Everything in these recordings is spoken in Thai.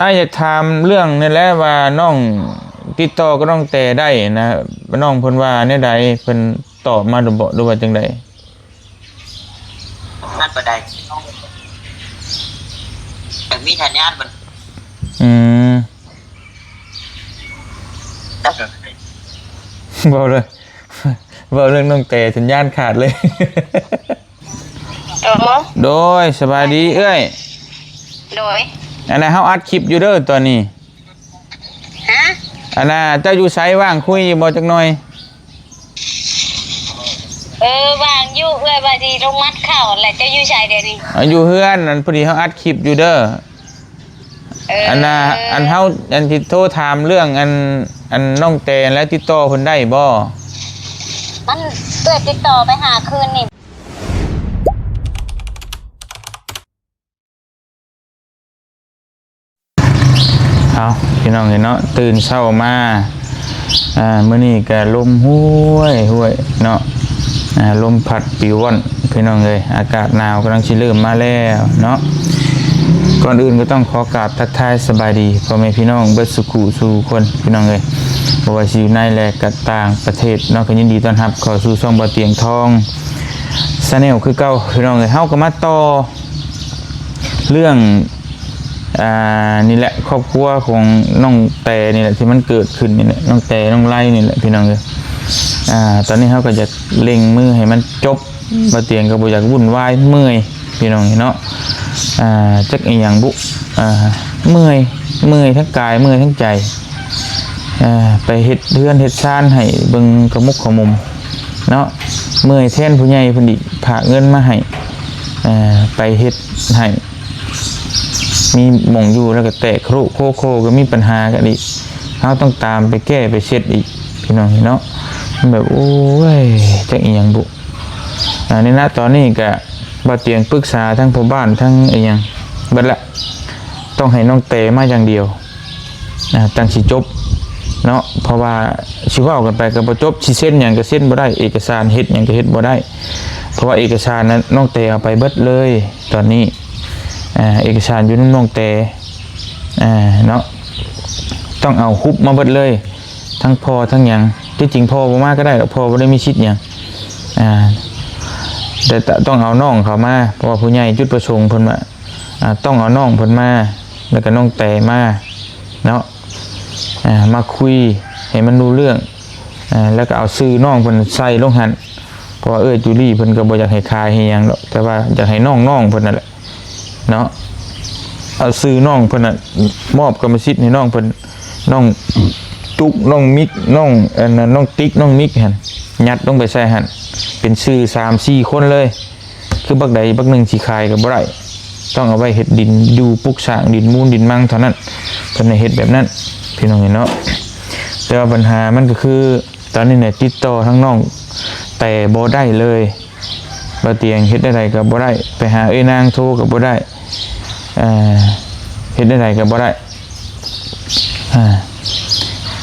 อยากถามเรื่องนี่แหละว่าน้องติดต่อก็ต้องแต่ได้นะน้องเพิ่นว่าแนวใดเพิ่นตอบมาดูว่าจังได๋นั่นบ่ได้แต่มีสัญญาณมันอืมบ่เลยบ่เรื่องน้องแต่สัญญาณขาดเลยโดยสบายดีเอ้ยโดยอันนั้นเฮาอัดคลิปอยู่เด้อตอนนี้ฮะอันน่ะเจ้าอยู่ไสว่างคุยบ่จักหน่อยว่างอยู่เอ้ยว่าสิลงมัดเข้าแหละเจ้าอยู่ไสเดี๋ยวนี้อยู่เฮือนอันพอดีเฮาอัดคลิปอยู่เด้ออันน่ะอันเฮาอันที่โทรถามเรื่องอันน้องแต่แล้วติดต่อเพิ่นได้บ่มันเอ้ยติดต่อไปหาคืนนี่เอาพี่น้องเห็นเนาะตื่นเช้ามามื้อนี้ก็ลมห้วยเนาะลมพัดปิวว่อนพี่น้องเอ้ยอากาศหนาวกำลังสิเริ่มมาแล้วเนาะก่อนอื่นก็ต้องขอกราบทักทายสบายดีพ่อแม่พี่น้องเบิดสุขุสู่คนพี่น้องเอ้ยบ่ว่าสิอยู่ในและก็ต่างประเทศเนาะก็ยินดีต้อนรับเข้าสู่ช่องบ่เตียงทองชาแนลคือเก่าพี่น้องเอ้ยเฮาก็มาต่อเรื่องนี่แหละครอบครัวของน้องแต่นี่แหละที่มันเกิดขึ้นนี่แหละน้องแต่น้องไล่นี่แหละพี่น้องเลยตอนนี้เขาก็จะเล็งมือให้มันจบบ่เตียงก็บ่อยากวุ่นวายเมื่อยพี่น้องเนาะจักอีหยังบุเมื่อยทั้งกายเมื่อยทั้งใจไปเฮ็ดเรือนเฮ็ดชานให้เบิ่งกระมุกขมุมเนาะเมื่อยแทนผู้ใหญ่เพิ่นดิฝากเงินมาให้ไปเฮ็ดให้มีหม่องอยู่แล้วก็แตกโคก็มีปัญหากันอีกเขาต้องตามไปแก้ไปเช็ดอีกพี่น้องเนาะแบบโอ้ยจักอีหยังบุนี่นะตอนนี้ก็บ่เตียงปรึกษาทั้งพ่อบ้านทั้งอีหยังเบิดละต้องให้น้องเตมาอย่างเดียวจังสิจบเนาะเพราะว่าสิเว้ากันไปก็บ่จบสิเซ็นหยังก็เซ็นบ่ได้เอกสารเฮ็ดหยังก็เฮ็ดบ่ได้เพราะว่าเอกสารนั้นน้องเตเอาไปเบิดเลยตอนนี้เอกสารอยู่น้องแต่เนาะต้องเอาฮุบมาเบิดเลยทั้งพ่อทั้งหยังที่จริงพ่อบ่มาก็ได้พ่อบ่ได้มีชิดหยังแต่ต้องเอาน้องเขามาเพราะว่าผู้ใหญ่จุดประสงค์เพิ่นว่าต้องเอาน้องเพิ่นมาแล้วก็น้องแต่มาเนาะมาคุยให้มันรู้เรื่องแล้วก็เอาชื่อน้องเพิ่นใส่ลงหันเพราะว่าจูลี่เพิ่นก็บ่อยากให้คายให้หยังหรอกแต่ว่าอยากให้น้องเพิ่นนั่นแหละเนาะเอาซื้อน้องเพิ่นน่ะมอบกรรมสิทธิ์ให้น้องเพิ่นน้องตุ๊กน้องมิกน้องน้องติ๊กน้องมิกหั่นยัดลงไปใส่หั่นเป็นชื่อ 3-4 คนเลยคือบักใดบักหนึ่งสิขายก็บ่ได้ต้องเอาไว้เฮ็ดดินอยู่ปลูกสร้างดินมูลดินมังเท่านั้นเพิ่นให้เฮ็ดแบบนั้นพี่น้องเห็นเนาะแต่ว่าปัญหามันก็คือตอนนี้เนี่ยติดต่อทั้งน้องแต่บ่ได้เลยบ่เตียงเฮ็ดได้ก็บ่ได้ไปหาเอ้ยนางโทรก็บ่ได้เฮ็ดได้ก็บ่ได้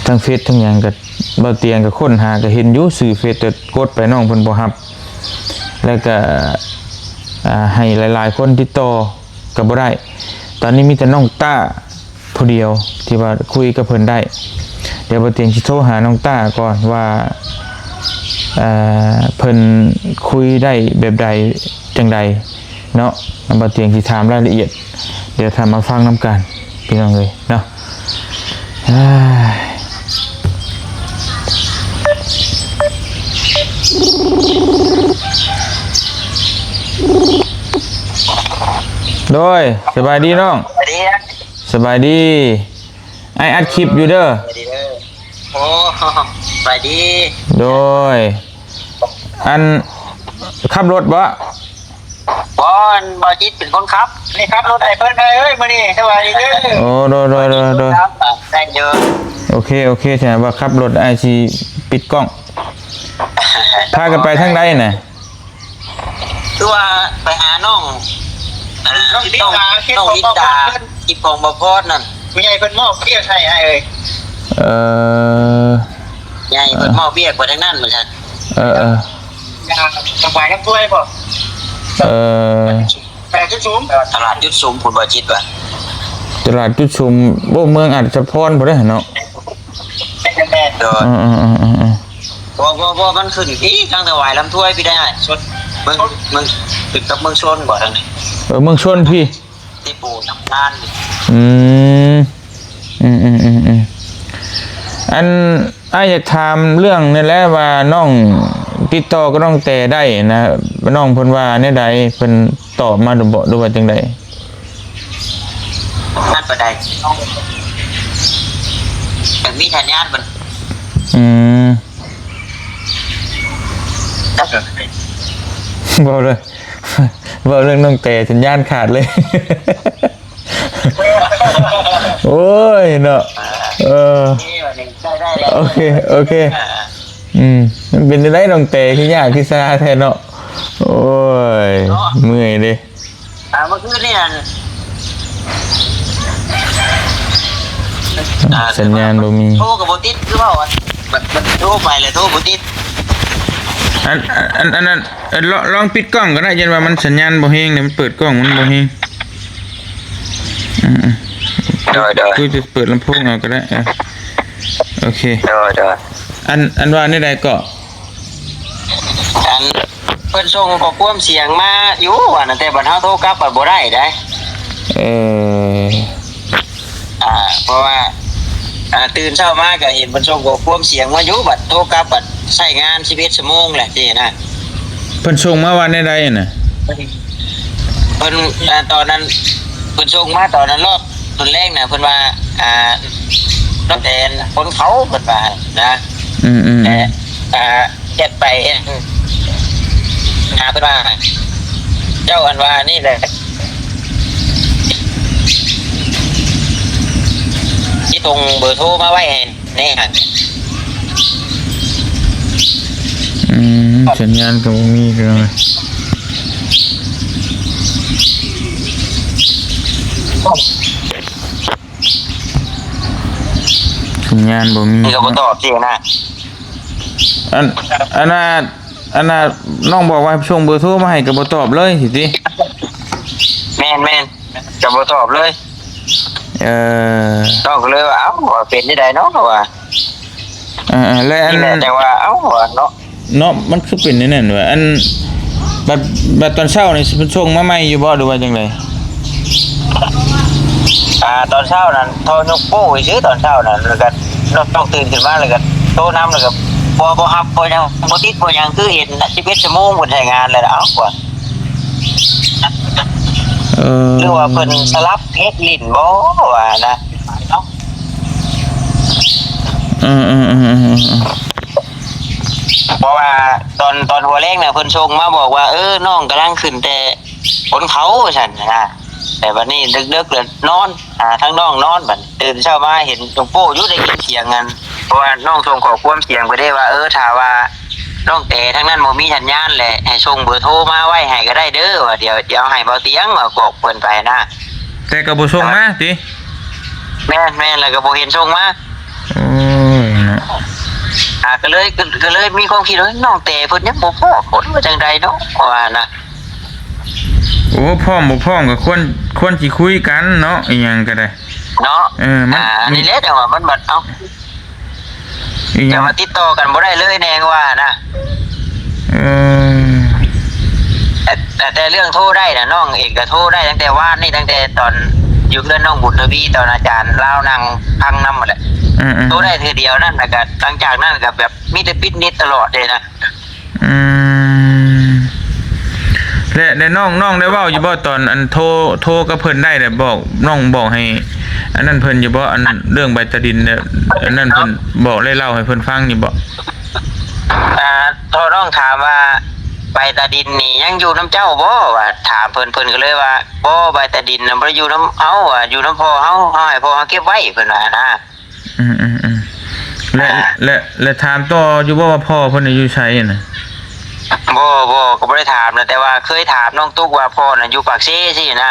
ทั้งเฟซทั้งหยังก็บ่เตียงก็ค้นหาก็เห็นอยู่สื่อเฟซแต่กดไปน้องเพิ่นบ่รับแล้วก็ให้หลายๆคนติดต่อก็บ่ได้ตอนนี้มีแต่น้องต้าผู้เดียวที่ว่าคุยกับเพิ่นได้เดี๋ยวบ่เตียงสิโทรหาน้องต้าก่อนว่าเพิ่นคุยได้แบบใดจังใดเนาะบ่เตียงสิถามรายละเอียดเดี๋ยวทำมาฟังน้ำกันพี่น้องเลยเนาะโดยสบายดีน้องสบายดีไออัดคลิปอยู่เด้อโอ้ไปดีโดยอันขับรถบ่บ่จิตเป็นคนครับนี่ครับรถไอ้เพิ่นเอ้ยมื้อนี้สวัสดีเด้อโอ้โดยได้เยอะโอเคใช่ว่าขับรถไอสิปิดกล้องพากันไปทางใดน่ะคือว่าไปหาน้องลิดาจิบของบ่พอดนั่นผู้ใหญ่เพิ่นมอบเบี้ยให้เอ้ยใหญ่เพิ่นมอบเบี้ยกว่าทางนั้นเหมือนกันสบายทั้งถ้วยบ่แต่จุดสูงตลาดจุดสูงผุดบ่จิตว่ะ ตลาดจุดชุมบ่เมืองอาจจะพรบ่ได้เนาะ แม่โดย ๆบ่มันขึ้นที่ทางถวายลำถ้วยพี่ได้ชนมึงถึงกับเมืองชนบ่ทางนี้ เมืองชนพี่ ที่ปู่น้ำตาล อืมอันอ้ายอยากถามเรื่องนี่แหละว่าน้องติดต่อก็น้องแต่ได้นะน้องเพิ่นว่าแนวใดเพิ่นตอบมาบ่หรือว่าจังได๋ นั่นประเด็นแต่มีสัญญาณมัน อืมบ่เลย บ่เรื่องน้องแต่สัญญาณขาดเลย โอ้ยเนาะได้โอเคมันเป็นได้น้องแต่คือยากคือซาแท้เนาะโอ้ยเมื่อยเด้ เมื่อคืนนี่สัญญาณบ่มี โทรกับโบติสคือเปล่ามันโทรไปเลยโทรโบติส อันนั้นลองปิดกล้องก็ได้ยันว่ามันสัญญาณบ่เฮงเนี่ยมันเปิดกล้องมันบ่เฮงกูจะเปิดลำโพงเอาก็ได้โอเคอันว่านี่ใดก็เพิ่นส่งข้อความเสียงมาอยู่ว่านั่นแต่บัดเฮาโทรกลับบัดบ่ได้ได้เพราะว่าตื่นเช้ามาก็เห็นเพิ่นส่งข้อความเสียงมาอยู่บัดโทรกลับบัดใช้งาน11ชั่วโมงแหละนี่นะเพิ่นส่งมาว่าในใดน่ะเพิ่นตอนนั้นเพิ่นส่งมาตอนนั้นรอบตอนแรกน่ะเพิ่นว่ารถแดนคนเขาเพิ่นว่านะแต่เจ็ดไปเพิ่นว่าเจ้าอันว่านี่แหละที่ตรงเบอร์โทรมาไว้ให้นี่ฮะสัญญาณก็บ่มีเลยสัญญาณบ่มีนี่ก็บ่ตอบสินะอันน่ะน้องบอกว่าส่งเบอร์โทรมาให้ก็บ่ตอบเลยสิแม่นก็บ่ตอบเลยต้องก็เลยว่าเอ้าเป็นจังได๋เนาะว่าแล้วอันนี้แต่ว่าเอ้าเนาะมันคือเป็นนั่นว่าอันบัดตอนเช้านี่เพิ่นส่งมาใหม่อยู่บ่หรือว่าจังได๋ตอนเช้านั้นโทรยกโป้ซื่อตอนเช้านั้นแล้วก็ต้องตื่นขึ้นมาแล้วก็โทรนำแล้วก็บ่ฮับบ่ยังบ่ติดบ่ยังคือเห็น11ชั่วโมงเพิ่นใช้งานแล้วเอ้าว่าหรือว่าเพิ่นสลับเพชรลิ้นบ่ว่านะเนาะเพราะว่าตอนหัวแรกน่ะเพิ่นส่งมาบอกว่าน้องกำลังขึ้นแต่บนเขาซั่นนะแต่วันนี้ดึกๆเลยนอนทั้งน้องนอนบัดตื่นเช้ามาเห็นหลวงปู่อยู่ได้ยินเสียงกันเพราะว่าน้องส่งขอความเสียงไปได้ว่าถ้าว่าน้องแต่ทั้งนั้นบ่มีสัญญาณแหละให้ส่งเบอร์โทรมาไว้ให้ก็ได้เด้อว่าเดี๋ยวให้เบาเตียงว่าบอกเพิ่นไปนะแต่ก็บ่ส่งมาติแม่นแล้วก็บ่เห็นส่งมาโอ้ยนะก็เลยมีความคิดว่าน้องแต่เพิ่นยังบ่พอคนว่าจังไดเนาะว่านะโอ้พร้อมบ่พร้อมก็ควรสิคุยกันเนาะอีหยังก็ได้เนาะนี่แหละแต่ว่ามันบัดเอ้าจะมาติดต่อกันบ่ได้เลยแน่ว่านะแต่เรื่องโทรได้นะน้องเอกก็โทรได้ตั้งแต่ว่านนี่ตั้งแต่ตอนอยู่เพื่อนน้องบุญทวีตอนอาจารย์เล่านั่งพังน้ำหมดแหละโทรได้ทีเดียวนั่นแต่ก็หลังจากนั้นก็แบบมีแต่ปิดนิดตลอดเลยนะและน้องได้เว้าอยู่บ่ตอนอันโทรกับเพิ่นได้แต่บอกให้อันนั้นเพิ่นอยู่บ่อันเรื่องใบตะดินเนี่ยอันนั้นเพิ่นบอกเล่าให้เพิ่นฟังอยู่บ่โทรน้องถามว่าใบตะดินนี่ยังอยู่น้ำเจ้าบ่ว่าถามเพิ่นก็เลยว่าบ่ใบตะดินน่ะบ่อยู่น้ำเฮาอ่ะอยู่น้ำพ่อเฮาให้พ่อเฮาเก็บไว้เพิ่นว่านะและถามต่ออยู่บ่ว่าพ่อเพิ่นอยู่ไสน่ะบ่ก็บ่ได้ถามนะแต่ว่าเคยถามน้องตุ๊กว่าพ่อน่ะอยู่ปากเซ่สินะ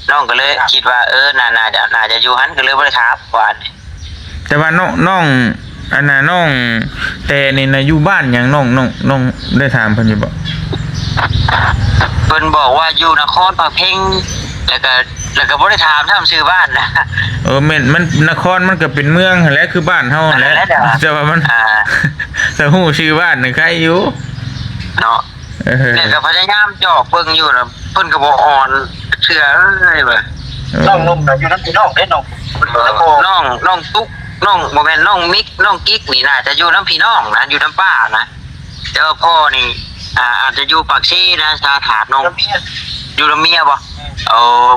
น้องก็เลยคิดว่าน่าจะอยู่หันก็เลยบ่ได้ถามว่าแต่ว่าน้องอันน่ะน้องแต่นี่น่ะอยู่บ้านหยังน้องได้ถามเพิ่นอยู่บ่เพิ่นบอกว่าอยู่นครปะเพ็ง แล้วก็บ่ได้ถามทำชื่อบ้านนะ แม่นมันนครมันก็เป็นเมืองหั่นแหละคือบ้านเฮาหั่นแหละ นั่นแหละเด้อ แต่ว่ามัน แต่ฮู้ชื่อบ้านนี่ใครอยู่ เนาะ เนี่ยก็พยายามจอกเบิ่งอยู่นะเพิ่นก็บ่อ่อนเชื่อเลยว่า น้องนุ่มน่ะอยู่น้ำพี่น้องเด้น้องแล้วก็ น้องตุ๊กน้องบ่แม่นน้องมิกน้องกิ๊กนี่น่าจะอยู่น้ำพี่น้องนะอยู่น้ำป้านะแต่ว่าพ่อนี่อาจจะอยู่ปากซี่นะถ้าถามน้อง น้ำเมีย อยู่น้ำเมียบ่เ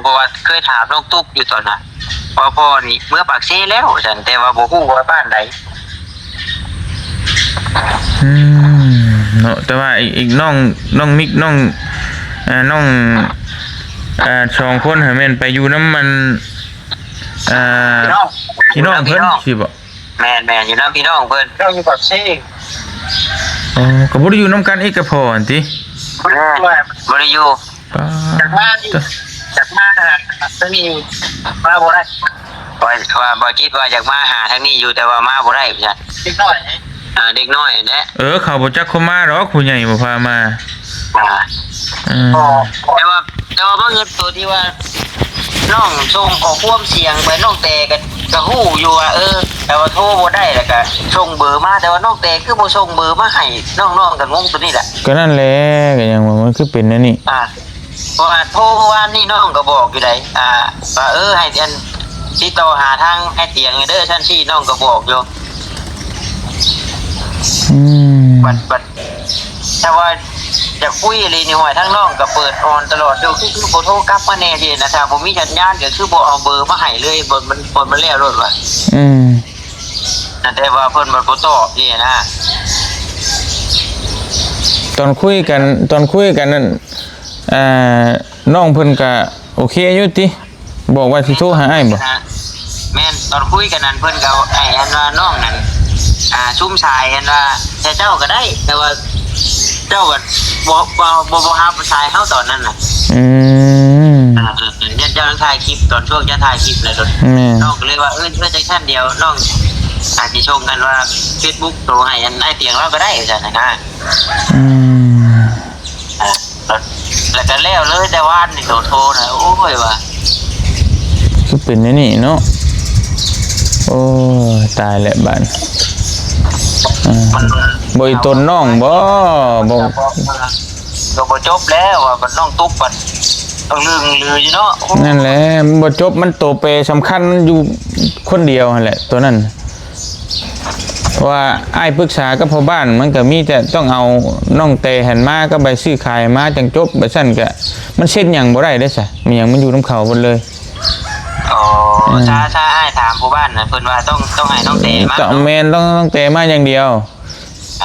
พราะว่าเคยถามน้องตุ๊กอยู่ตอนนั้นว่าพ่อนี่เมื่อปากซี่แล้วฉันแต่ว่าบ่ฮู้ว่าบ้านใด เนาะแต่ว่าอีกน้องมิกน้องน้องสองคนหั่นแม่นไปอยู่น้ำมันพี่น้อง พี่น้องเพิ่นสิบ่ แม่นอยู่น้ำพี่น้องเพิ่น เจ้าอยู่ปากซี่ อ๋อก็บ่ได้อยู่นํกันอีกก็พออันติ บ่ได้อยู่ ป้า จากมาดิจากมาจะมีมาบ่ได้ ว่าบ่คิดว่าอยากมาหาทางนี้อยู่แต่ว่ามาบ่ได้พี่จัน นิดหน่อย เด็กน้อยแหละ เขาบ่จักเข้ามาหรอกผู้ใหญ่บ่พามา พอ แต่ว่าบางเงินตัวที่ว่าน้องส่งขอความเสียงไปน้องแต่ก็ฮู้อยู่ว่าแต่ว่าโทรบ่ได้แล้วก็ส่งเบอร์มาแต่ว่าน้องแต่คือบ่ส่งเบอร์มาให้น้องๆก็งงตัวนี้แหละ ก็นั่นแหละก็ยังว่ามันคือเป็นอันนี้ เพราะว่าโทรเมื่อวานนี่น้องก็บอกอยู่ไดว่าให้อันติดต่อหาทางไอ้เตียงเด้อท่านที่น้องก็บอกอยู่บัดแต่ว่าจะคุยอะไรนี่หอยทั้งน้องก็เปิดออนตลอดอยู่คือบ่โทรกลับมาแน่ทีนะถ้าบ่มีสัญญาณก็คือบ่เอาเบอร์มาให้เลยมันแล้วรถว่านั่นแต่ว่าเพิ่นบ่ตอบนี่นะ ตอนคุยกันนั่นน้องเพิ่นก็โอเคอยู่ติบอกว่าสิโทรหาอ้ายบ่ แม่นตอนคุยกันนั้นเพิ่นก็ให้อันว่าน้องนั่นซุ่มชายอันว่าแต่เจ้าก็ได้แต่ว่าเจ้าก็บ่หาผู้ชายเฮาตอนนั้นน่ะยันเจ้าถ่ายคลิปตอนช่วงจะถ่ายคลิปเลยน้องก็เลยว่าจังซั่นเดียวน้องอาจสิชมกันว่า Facebook โทรให้อันไอ้เตียงเราก็ได้จังซั่นนะแล้วก็แล้วเลยแต่ว่านี่โทรนะโอ้ยว่า คือเป็นอันนี้เนาะโอ้ตายแล้วบัดบ่อีตนน้องบ่ก็บ่จบแล้วว่าน้องตุ๊กบัดต้องลืออยู่เนาะ นั่นแหละบ่จบมันโตเปสำคัญอยู่คนเดียวนั่นแหละตัวนั้นว่าอ้ายปรึกษากับพ่อบ้านมันก็มีแต่ต้องเอาน้องเตหันมาก็ไปซื้อขายมาจังจบไปซั่นก็มันเช็ดหยังบ่ได้เด้ซะมีหยังมันอยู่นำเขาหมดเลยถ้าอ้ายถามผู้บ้านน่ะเพิ่นว่าต้องให้น้องเตมาต้องแม่นต้องเตมาอย่างเดียว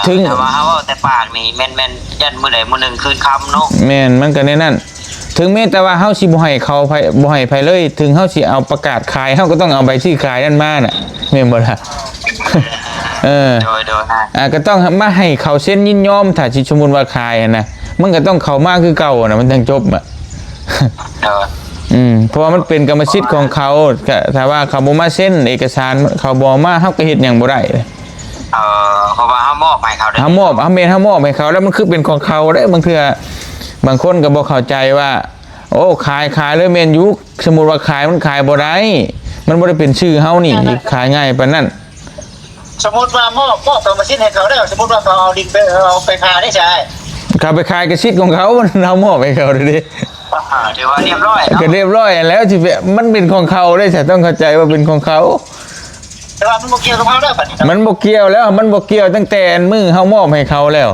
ถึงแต่ว่าเฮาแต่ปากนี่แม่นยันมื้อใดมื้อหนึงคืนค่ำเนาะแม่นมันก็ในนั้นถึงแม้แต่ว่าเฮาสิบ่ให้เขาบ่ให้ไผเลยถึงเฮาสิเอาประกาศขายเฮาก็ต้องเอาใบซื้อขายนั่นมาน่ะแม่นบ่ล่ะโดยก็ต้องมาให้เขาเซ็นยินยอมถ้าสิสมมุติว่าขายนะมันก็ต้องเข้ามาคือเก่าน่ะมันถึงจบอ่ะเพราะว่ามันเป็นกรรมสิทธิ์ของเขาถ้าว่าเขาบ่มาเซ็นเอกสารเขาบ่มาเฮาก็เฮ็ดหยังบ่ได้เพราะว่าเฮามอบให้เขาได้เฮามอบให้เขาแล้วมันคือเป็นของเขาได้บางเทื่อบางคนก็บ่เข้าใจว่าโอ้ขายเลยแม่นอยู่สมมุติว่าขายมันขายบ่ได้มันบ่ได้เป็นชื่อเฮานี่ขายง่ายปานนั้นสมมุติว่ามอบกรรมสิทธิ์ให้เขาได้สมมุติว่าเขาเอาดินไปเอาไปขายได้ใช่เขาไปขายกระสิทธิ์ของเขาเรามอบให้เขาดิถือว่าเรียบร้อยก็เรียบร้อยแล้วสิมันเป็นของเขาได้แต่ต้องเข้าใจว่าเป็นของเขาแต่ว่ามันบ่เกี่ยวกับเขาแล้วบัดนี้มันบ่เกี่ยวแล้วมันบ่เกี่ยวตั้งแต่มือเฮามอบให้เขาแล้ว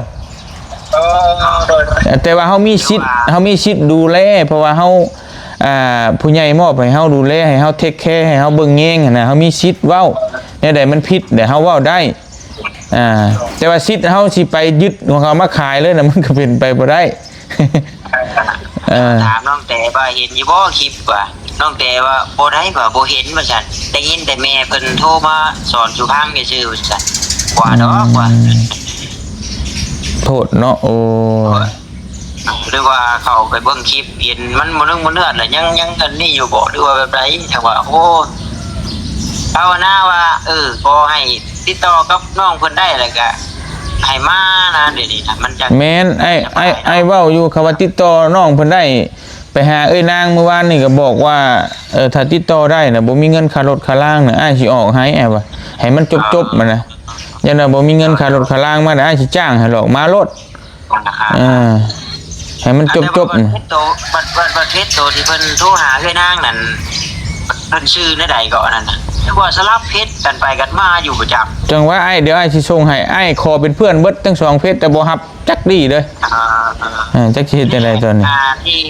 แต่ว่าเฮามีสิทธิ์ดูแลเพราะว่าเฮาผู้ใหญ่มอบให้เฮาดูแลให้เฮาเทคแคร์ให้เฮาเบิ่งแยงนะเฮามีสิทธิ์เว้าเนี่ยใดมันผิดเดี๋ยวเฮาเว้าได้แต่ว่าสิทธิ์เฮาสิไปยึดของเขามาขายเลยนะมันก็เป็นไปบ่ได้ถามน้องแต่ว่าเห็นอยู่บ่คลิปว่าน้องแต่ว่าบ่ได้ว่าบ่เห็นว่าซั่นได้ยินแต่แม่เพิ่นโทรมาสอนอยู่พังซื่อๆว่าซั่นว่าดอกว่าโทษเนาะโอ้หรือว่าเขาไปเบิ่งคลิปเห็นมันบ่นึกบ่เนื้อแล้วยังอันนี้อยู่บ่หรือว่าแบบใดแต่ว่าโอ้ภาวนาว่าขอให้ติดต่อกับน้องเพิ่นได้แล้วก็ให้มานะเดี๋ยวนี้นะมันจะแม่นไอ้เว้าอยู่คำว่าติดต่อน้องเพิ่นได้ ไปหาเอ้ยนางเมื่อวานนี่ก็บอกว่าถ้าติดต่อได้น่ะบ่มีเงินค่ารถค่าล่างน่ะอ้ายสิออกให้แอบว่าให้มันจบๆมันนะยันน่ะบ่มีเงินค่ารถค่าล่างมาน่ะอ้ายสิจ้างให้หรอกมารถให้มันจบๆ บัดเพชรโตที่เพิ่นโทรหาเอ้ยนางนั่นเพิ่นชื่อในใดก็นั่นน่ะแต่ว่าสลับเพชรกันไปกันมาอยู่ประจำ จังว่าไอ้เดี๋ยวไอ้สิส่งให้ไอ้ขอเป็นเพื่อนเบิดทั้งสองเพชรแต่บ่ฮับจักดีเลยจักสิเฮ็ดจังได๋ตอนนี้ที่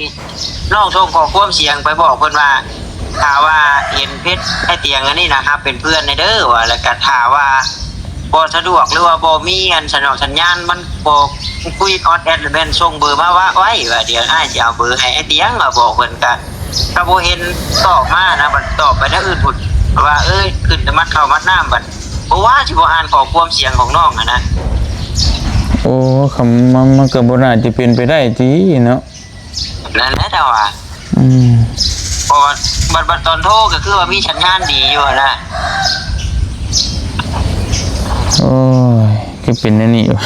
น้องส่งขอความเสียงไปบอกเพิ่นว่าถ้าว่าเห็นเพชรไอ้เตียงอันนี้นะครับเป็นเพื่อนในเด้อว่าแล้วก็ถ้าว่าบ่สะดวกหรือว่าบ่มีอันสัญญาณมันบ่คุยออดแอดหรือแม่นส่งเบอร์มาว่าไว้ว่าเดี๋ยวอ้ายสิเอาเบอร์ให้ไอ้เตียงมาบอกเพิ่นก็ถ้าบ่เห็นตอบมานะบัดตอบไปทางอื่นพุ่นว่าขึ้นแต่มัดเข้ามัดน้ำบัดบ่ว่าสิบ่อ่านขอความเสียงของน้องนะ โอ้คำมันก็บ่น่าจะเป็นไปได้ติเนาะนั่นแหละแต่ว่าพอบัดตอนโทรก็คือว่ามีสัญญาณดีอยู่นะโอ้ยคือเป็นอันนี้อยู่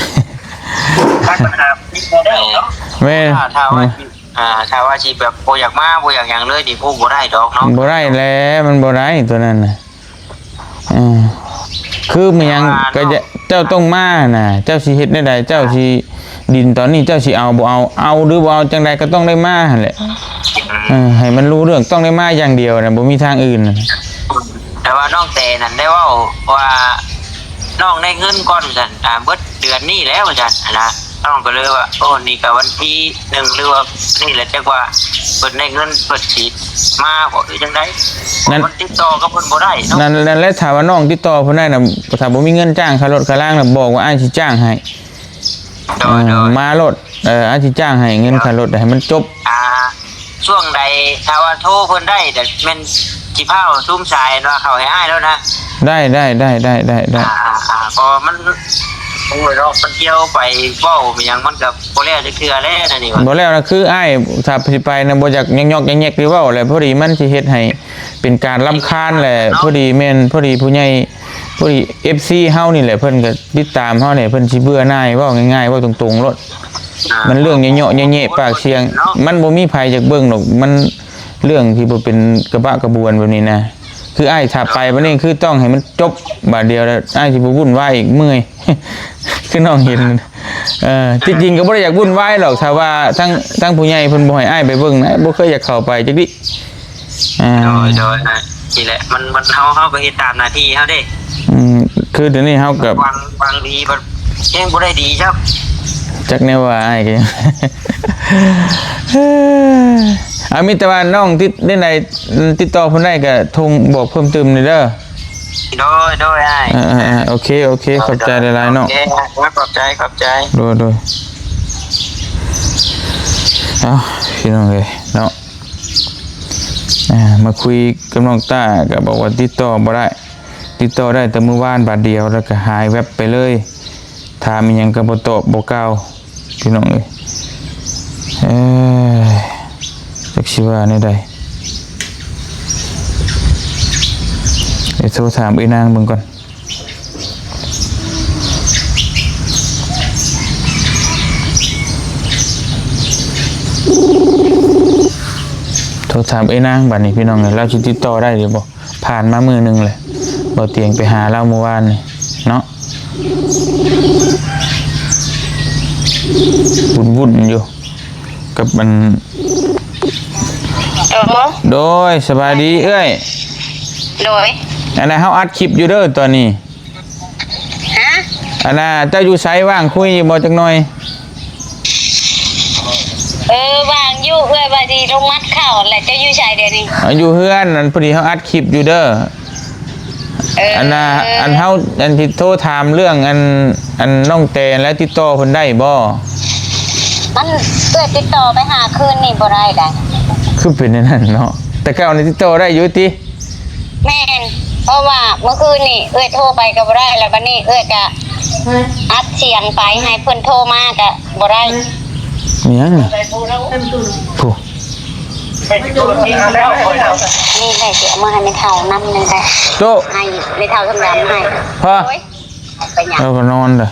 แม่ถ้าว่าสิแบบบ่อยากมาบ่อยากหยังเลยนี่พวกบ่ได้ดอกเนาะบ่ได้แล้วมันบ่ได้ตัวนั้นน่ะคือมันยังก็จะเจ้าต้องมาน่ะเจ้าสิเฮ็ดได้ใดเจ้าสิดินตอนนี้เจ้าสิเอาบ่เอาหรือบ่เอาจังไดก็ต้องได้มาหั่นแหละให้มันรู้เรื่องต้องได้มาอย่างเดียวน่ะบ่มีทางอื่นน่ะแต่ว่าน้องแต่นั่นได้ว่าน้องได้เงินก่อนซั่นเบิดเดือนนี้แล้วซั่นนะน้องก็เลยว่าโอ้นี่ก็วันที่1หรือว่านี่แหละจักว่าเพิ่นได้เงินเพิ่นสิมาบ่หรือจังได๋มันติดต่อกับเพิ่นบ่ได้เนาะนั่นแหละถ้าว่าน้องติดต่อเพิ่นได้น่ะถ้าบ่มีเงินจ้างค่ารถค่าล่างน่ะบอกว่าอ้ายสิจ้างให้มารถอ้ายสิจ้างให้เงินค่ารถให้มันจบช่วงใดถ้าว่าโทรเพิ่นได้แต่แม่นสิพาซุ่มสายว่าเขาให้อ้ายแล้วนะได้พอมันโอ้ยเรามันเที่ยวไปเว้ามันยังมันก็บ่แล้วจักเทื่อแล้วนั่นนี่ว่าบ่แล้วนะคืออ้ายถ้าสิไปน่ะบ่อยากยอกๆแยกๆหรือเว้าแหละพอดีมันสิเฮ็ดให้เป็นการรำคาญแหละพอดีแม่นพอดีผู้ใหญ่พอดี FC เฮานี่แหละเพิ่นก็ติดตามเฮาเนี่ยเพิ่นสิเบื่อหน่ายเว้าง่ายๆเว้าตรงๆโลดมันเรื่องเยาะๆแยะๆปากเสียงมันบ่มีไผอยากเบิ่งหรอกมันเรื่องที่บ่เป็นกระบะกระบวนแบบนี้นะคืออ้ายถ้าไปบัดนี้คือต้องให้มันจบบาดเดียวแล้วอ้ายสิบ่วุ่นวายอีกเมื่อยคือน้องเห็นจริงๆก็บ่ได้อยากวุ่นวายหรอกถ้าว่าทั้งผู้ใหญ่เพิ่นบ่ให้อ้ายไปเบิ่งนะบ่เคยอยากเข้าไปจักดิโดยนี่แหละมันเฮาก็เฮ็ดตามหน้าที่เฮาเด้คือเดี๋ยวนี้เฮากับบางทีมันเองบ่ได้ดีครับจักแนวว่าอ้ายก็มีแต่ว่าน้องติดต่อเพิ่นได้ก็โทรบอกเพิ่มเติมนี่เด้อโดยอ้ายโอเคขอบใจหลายๆเนาะขอบใจโดยพี่น้องเอ้ยเนาะมาคุยกับน้องต้าก็บอกว่าติดต่อบ่ได้ติดต่อได้แต่มื้อวานบาดเดียวแล้วก็หายแวบไปเลยถามอีหยังก็บ่ตอบบ่กล่าวพี่น้องเอ้ยจักสิว่าแนวใดเดี๋ยวโทรถามอีนางเบิ่งก่อนโทรถามไอ้นางบัดนี้พี่น้องเนี่ยเราสิติดต่อได้หรือบ่ผ่านมามื้อนึงเลยบ่เตียงไปหาเราเมื่อวานนี่เนาะวุ่นอยู่กับมันโดยสบายดีเอ้ยโดยอันนั้นเฮาอัดคลิปอยู่เด้อตอนนี้อันน่ะเจ้าอยู่ไสว่างคุยบ่จักหน่อยวางอยู่เอ้ยว่าสิลงมัดเข้าแหละจะอยู่ชายเดี๋ยวนี้อยู่เฮือนนั่นพอดีเฮาอัดคลิปอยู่เด้ออันน่ะเฮาอันที่โทรถามเรื่องอันน้องแตนแล้วติดต่อเพิ่นได้บ่มันเอ้ยติดต่อไปหาคืนนี่บ่ได้ดคือเป็นนั่นเนาะแต่เก่านี่ติดต่อได้อยู่ติแม่นเพราะว่าเมื่อคืนนี่เอ้ยโทรไปก็บ่ได้แล้วบัดนี้เอ้ยก็อัดเสียงไปให้เพิ่นโทรมาก็บ่ได้มีหยังผู้นี่ให้เสียมาให้ไม่เท่านั้นนึงได้โตให้ไม่เท่าทั้งดำให้พอเราก็นอนเด้อ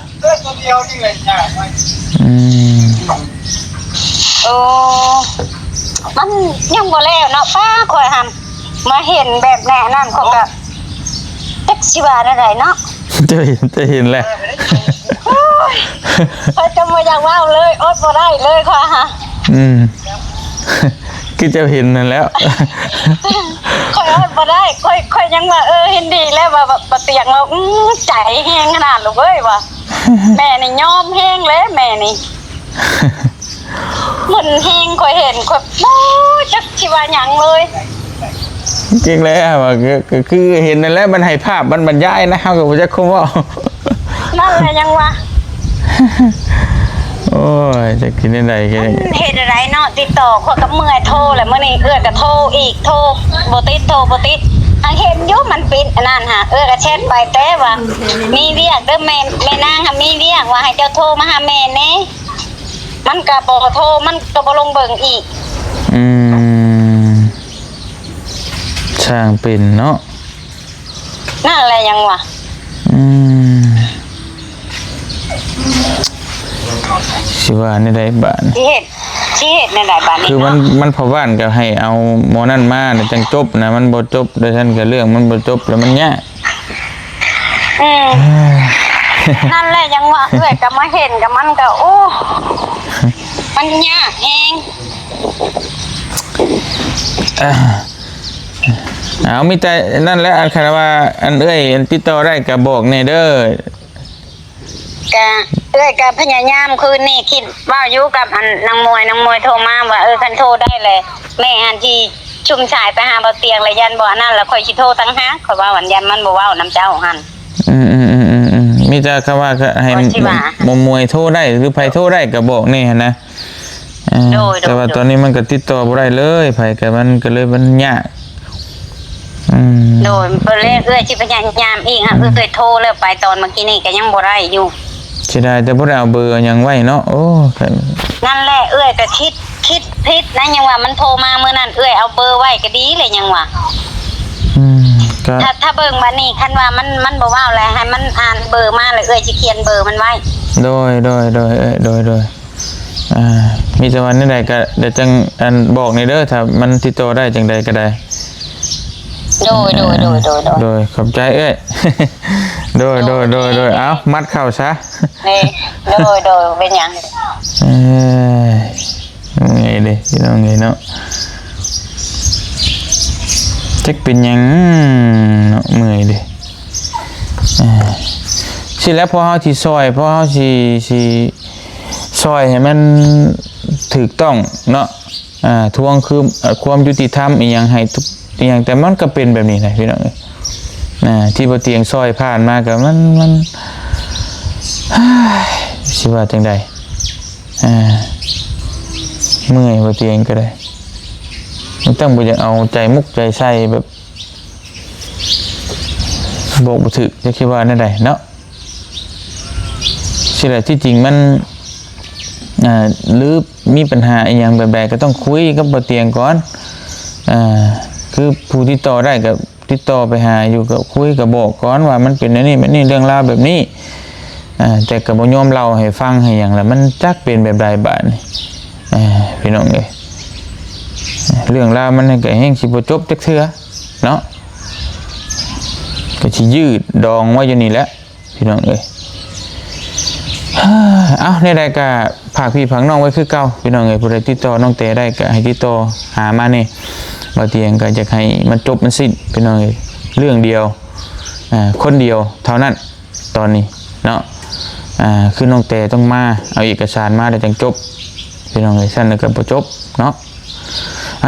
โอ้ มันยังบ่แล้วเนาะป้าคอยหันมาเห็นแบบแน่นั่นเขาก็จักสิว่าอะไรเนาะ จะเห็นแหละ เขาจะมาอยากว่าวเลยอดบ่ได้เลยค่ะฮะ คือจะเห็นนั่นแล้ว ค่อยอดบ่ได้ค่อยยังว่าเห็นดีแล้วว่าบ่เตียงเราใจแห้งขนาดลูกเอ้ยว่ะแม่นี่ยอมแห้งเลยแม่นี่มันแห้งค่อยเห็นค่อยโอ้จักสิว่าหยังเลย จริงเลยอ่ะว่าคือเห็นนั่นแหละมันให้ภาพมันบรรยายนะครับกับพระเจ้าคงว่า นั่นแหละยังว่า โอ้ยจะกินได้กัน เฮ็ดอะไรเนาะติดต่อเขาก็เมื่อยโทรแล้วมื้อนี้ก็โทรอีกโทรบ่ติดอันเห็นอยู่มันปิดอันนั้นฮะก็แชทไปแต่ว่ามีเรียกเด้อแม่นางค่ะมีเรียกว่าให้เจ้าโทรมาหาแม่แน่มันก็บ่โทรมันก็บ่ลงเบิ่งอีก ช่างเป็นเนาะ นั่นแหละยังวะ สิว่าในใดบ้าน ชี้เหตุในหลายบ้านนี่ คือมันพอบ้านก็ให้เอาหมอนั่นมาเนี่ยจังจบนะมันบ่จบโดยท่านก็เรื่องมันบ่จบแล้วมันยาก นั่นแหละยังวะก็มาเห็นกับมันก็โอ้มันยากเอง เอามีแต่นั่นแหละอันคาว่าอันอันติดต่อได้ก็บอกแน่เด้อ ก็พยายามคืนนี่คิดว่าอยู่กับอันนางมวยโทรมาว่าคันโทรได้เลยแม่อันที่ชุมชายไปหาบ่เตียงเลยยันบ่นั่นแล้วค่อยสิโทรตั้งหาข่อยว่าวันยันมันบ่เว้าน้ำเจ้าหั่น มีแต่คำว่าให้มวยโทรได้หรือไผโทรได้ก็บอกแน่นะแต่ว่าตอนนี้มันก็ติดต่อบ่ได้เลยไผก็มันก็เลยมันยากโดยเพิ่นเลยสิพยายามอีกฮะโทรแล้วไปตอนเมื่อกี้นี่ก็ยังบ่ได้อยู่สิได้แต่บ่ได้เอาเบอร์หยังไว้เนาะโอ้นั่นแหละก็คิดผิดนะยังว่ามันโทรมาเมื่อนั้นเอาเบอร์ไว้ก็ดีเลยยังว่าถ้าเบิ่งบัดนี้คันว่ามันบ่ว้าวแล้วให้มันอ่านเบอร์มาเลยสิเขียนเบอร์มันไว้โดยมีจังหวะใดก็เดี๋ยวจังอันบอกในเด้อถ้ามันติดต่อได้จังใดก็ได้โดยขอบใจโดยเอามัดเข้าซะโดยเป็นหยังไงดิพี่น้องไงเนาะจักเป็นหยังเนาะเมื่อยดิสิแล้วพอเฮาสิซอยพอเฮาสิซอยให้มันถูกต้องเนาะทวงคือความยุติธรรมอีหยังให้ทุกอย่างแต่มันก็เป็นแบบนี้นะพี่น้องที่บ่เตียงซอยผ่านมาก็มันสิว่าจังใดเมื่อยบ่เตียงก็ได้มันต้องบ่อยากเอาใจมุกใจใส่แบบบอกบ่ถึกจะคิดว่าแนวใดเนาะสิแหละที่จริงมันหรือมีปัญหาอีหยังแบบใดก็ต้องคุยกับบ่เตียงก่อนคือผู้ติดต่อได้กับติดต่อไปหาอยู่กับคุยกับบอกก่อนว่ามันเป็นนี่มันนี่เรื่องราวแบบนี้แต่กับบ่ยอมเล่าให้ฟังให้อย่างละมันจักเป็นแบบใดบาดนี่พี่น้องเอ้ยเรื่องราวมันก็แห้งสิบ่จบจักเทื่อเนาะก็สิยืดดองไว้อยู่นี่แหละพี่น้องเอ้ยเอาในรายการฝากพี่ฝากน้องไว้คือเก่าพี่น้องเอ้ยผู้ใดติดต่อน้องเตได้ก็ให้ติดต่อหามานี่บ่เตียงก็จะให้มันจบมันสิ้นพี่น้องเอ้ยเรื่องเดียวคนเดียวเท่านั้นตอนนี้เนาะคือน้องเตต้องมาเอาเอกสารมาได้จังจบพี่น้องเอ้ยซั่นแล้วก็บ่จบเนาะ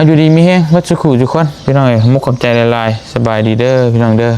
อยู่ดีมีแฮงวัดสุขุทุกคนพี่น้องเอ้ยมุกขอบใจหลายๆสบายดีเด้อพี่น้องเด้อ